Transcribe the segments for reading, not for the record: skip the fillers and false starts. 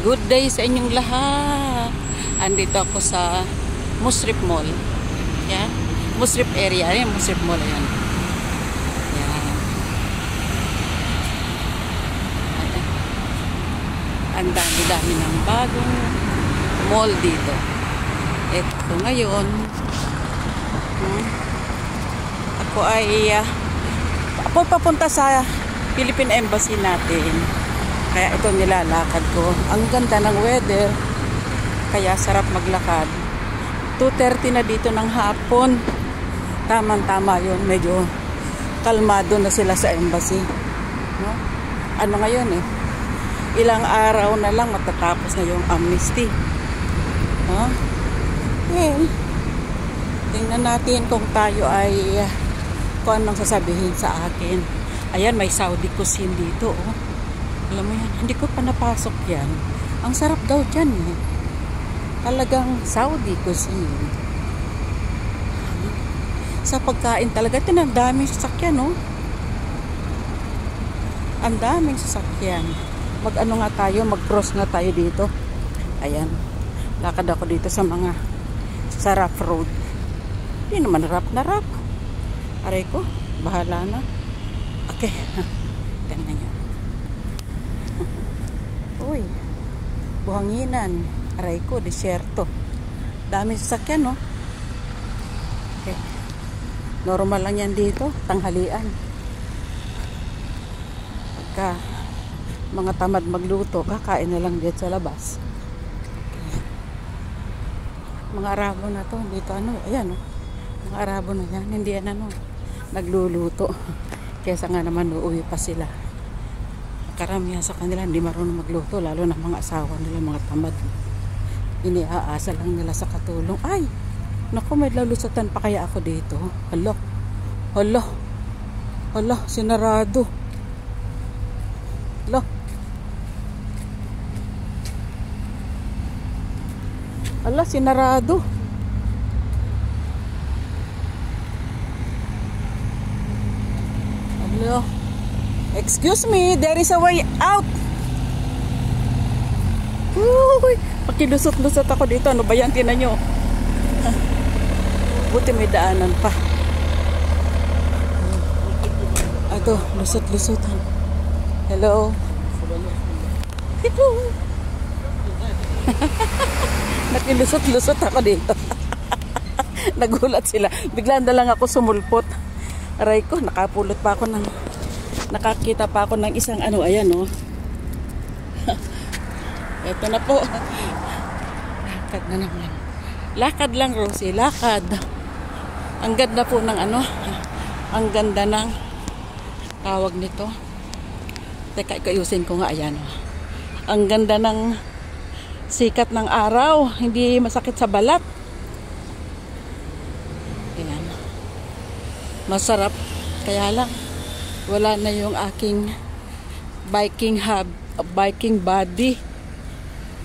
Good day sa inyong lahat. Andito ako sa Musrip Mall. Yan. Musrip area. Yan, Musrip Mall. Yan. Yan. Ang dami-dami ng bagong mall dito. Ito ngayon. Ako ay papunta sa Philippine Embassy natin. Kaya ito nilalakad ko. Ang ganda ng weather. Kaya sarap maglakad. 2:30 na dito ng hapon. Tamang-tama yun. Medyo kalmado na sila sa embassy. No? Ano ngayon eh? Ilang araw na lang matatapos na yung amnesty. No? Well, tingnan natin kung tayo ay kung anong sasabihin sa akin. Ayan, may Saudi cuisine dito. Oh. Alam mo yan, hindi ko pa napasok yan. Ang sarap daw dyan eh. Talagang Saudi cuisine. Sa pagkain talaga, ito na, ang daming sasakyan, no? Ang daming sasakyan. Mag-ano nga tayo, mag-cross nga tayo dito. Ayan. Lakad ako dito sa mga sarap road. Hindi naman rap na rap. Aray ko, bahala na. Okay. Tignan nyo. Uy, buhanginan. Aray ko, disyerto. Dami sasakyan, no? Okay. Normal lang yan dito, tanghalian. Pagka mga tamad magluto, kakain na lang dito sa labas. Okay. Mga Arabo na to, dito ano, ayan, no? Mga Arabo na yan, hindi yan ano, nagluluto. Kesa nga naman uuwi pa sila. Karamihan sa kanila hindi marunong magluto, lalo na mga asawa nila, mga tamad. Iniaasa lang nila sa katulong. Ay, naku, may lalusatan pa kaya ako dito. Hala, hala, hala, sinarado. Hala, hala, sinarado. Hala. Excuse me, there is a way out. Uy, pakilusot-lusot ako dito. Ano ba yan? Tinan nyo. Buti may daanan pa. Ato, lusot-lusotan. Hello. Hello. Nakilusot-lusot ako dito. Nagulat sila. Bigla na lang ako sumulpot. Aray ko, nakapulot pa ako ng nakakita pa ako ng isang ano, ayan oh. Ito na po. Lakad na naman. Lakad lang, Rosie, lakad. Ang ganda po ng ano, ang ganda ng tawag nito. Teka, ikayusin ko nga, ayan oh. Ang ganda ng sikat ng araw, hindi masakit sa balat. Ayan. Masarap, kaya lang wala na yung aking biking body.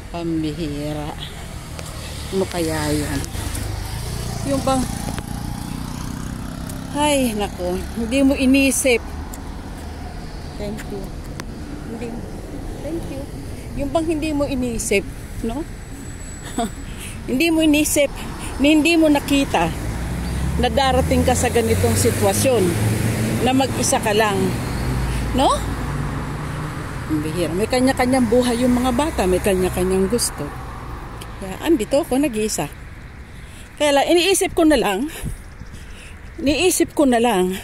Pambihira. Ano kaya yan? Yung bang, ay nako, hindi mo inisip. Thank you. Thank you. Yung bang hindi mo inisip, no? Hindi mo inisip, hindi mo nakita na darating ka sa ganitong sitwasyon na mag-isa ka lang, no? Bihira. May kanya-kanyang buhay yung mga bata, may kanya-kanyang gusto. Kaya andito ako nag-iisa. Kaya lang, iniisip ko na lang,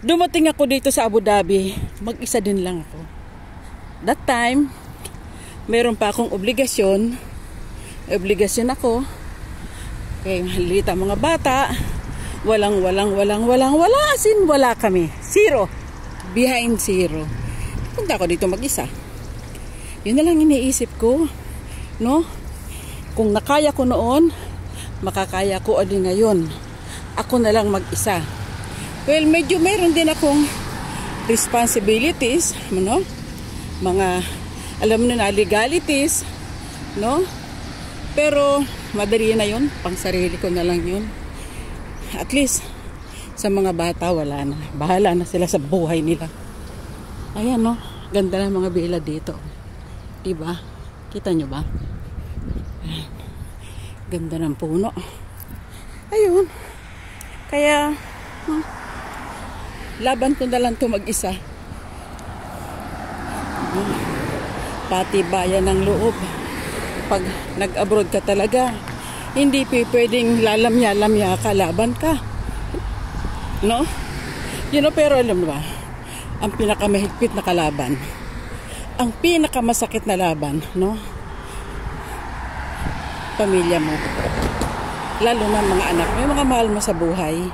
dumating ako dito sa Abu Dhabi, mag-isa din lang ako. That time, meron pa akong obligasyon ako. Kaya halita mga bata, walang, asin, wala kami. Zero. Behind zero. Punta ako dito mag-isa. Yun na lang iniisip ko, no? Kung nakaya ko noon, makakaya ko ulit ngayon. Ako na lang mag-isa. Well, medyo mayroon din akong responsibilities, no? Mga, alam mo na, legalities, no? Pero, madali na yun. Pang sarili ko na lang yun. At least, sa mga bata, wala na. Bahala na sila sa buhay nila. Ayan, no? Ganda ng mga bila dito. Diba? Kita nyo ba? Ganda ng puno. Ayun. Kaya, laban ko na lang ito mag-isa. Pati bayan ng loob. Pag nag-abroad ka talaga, hindi pwedeng lalamya-lamya ka, laban ka. No? Pero alam mo ba, ang pinakamahigpit na kalaban, ang pinakamasakit na laban, no? Pamilya mo. Lalo na mga anak mo, yung mga mahal mo sa buhay,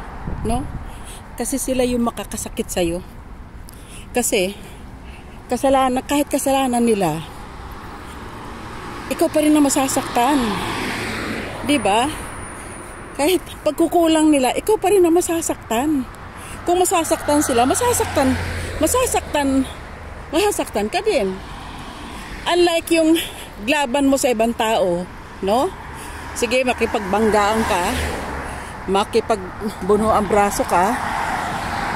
no? Kasi sila yung makakasakit sa'yo. Kasi, kahit kasalanan nila, ikaw pa rin na masasaktan. Diba? Kahit pagkukulang nila, ikaw pa rin na masasaktan. Kung masasaktan sila, masasaktan ka din. Unlike yung laban mo sa ibang tao, no? Sige, makipagbanggaan ka, makipagbuno ang braso ka,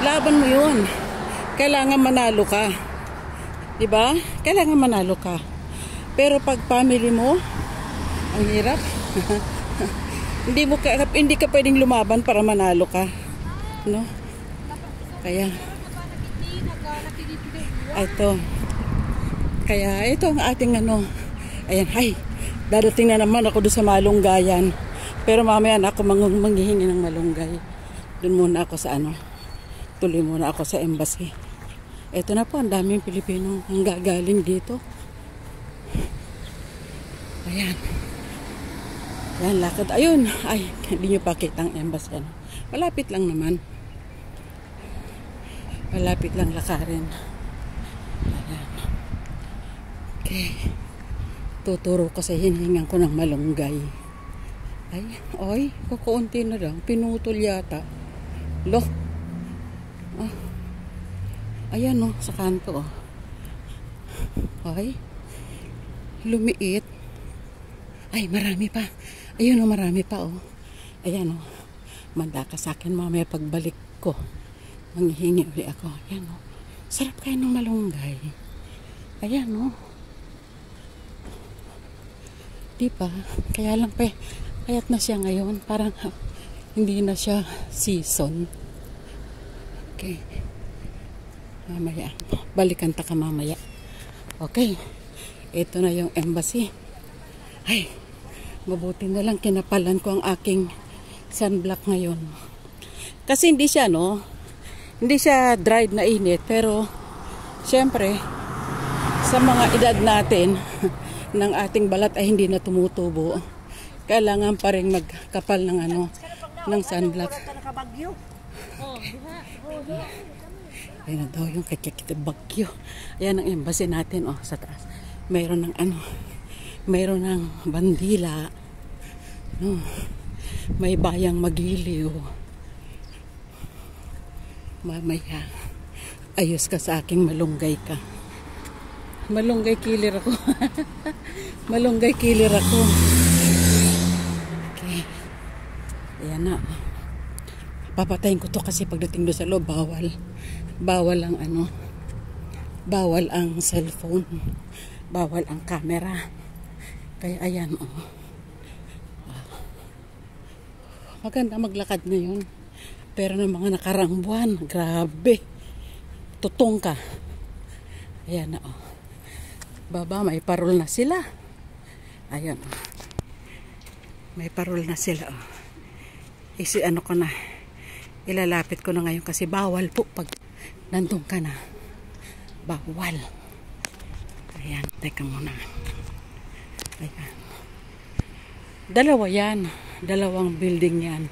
laban mo yun. Kailangan manalo ka. Diba? Kailangan manalo ka. Pero pag family mo, ang hirap. Hindi ka pwedeng lumaban para manalo ka. No? Kaya, ito ang ating ayan, dadating na naman ako doon sa malunggayan. Pero mamaya na ako manghihingi ng malunggay. Doon muna ako sa tuloy muna ako sa embassy. Ito na po, ang daming Pilipino ang gagaling dito. Ayan. Ayan, lakad. Ayun. Ay, hindi nyo pakita ang embassy. Malapit lang naman. Malapit lang lakarin. Ayan. Okay. Tuturo ko sa hinihingan ko ng malunggay. Ay, kukunti na lang. Pinutol yata. Loh. Ayan sa kanto. Ay. Lumiit. Ay, marami pa. Ayun marami pa Ayan manda ka sa akin mamaya pagbalik ko. Manghihingi ulit ako. Ayan sarap kayo ng malunggay. Ayan diba? Kaya lang payat na siya ngayon. Parang hindi na siya season. Okay. Mamaya. Balikan ta ka mamaya. Okay. Ito na yung embassy. Ay, mabuti na lang kinapalan ko ang aking sunblock ngayon. Kasi hindi siya dried na init. Pero, syempre, sa mga edad natin, ng ating balat ay hindi na tumutubo. Kailangan pa rin magkapal ng ng sunblock. Ayan na daw yung kakikita bagyo. Ayan ang embassy natin sa taas. Mayroon ng mayroon ng bandila. May bayang magiliw. Mamaya ayos ka sa aking malunggay ka. Malunggay kilir ako. Malunggay kilir ako. Okay. Ayan na. Papatayin ko to kasi pagdating doon sa loob, bawal ang bawal ang cellphone. Bawal ang camera. Kaya ayan maganda maglakad ngayon. Pero ng mga nakarang buwan, grabe. Tutong ka. Ayan na Baba, may parol na sila. Ayan may parol na sila ko na. Ilalapit ko na ngayon kasi bawal po pag nandun ka na. Bawal. Ayan, teka muna. Ayan. Dalawa yan. Dalawang building yan.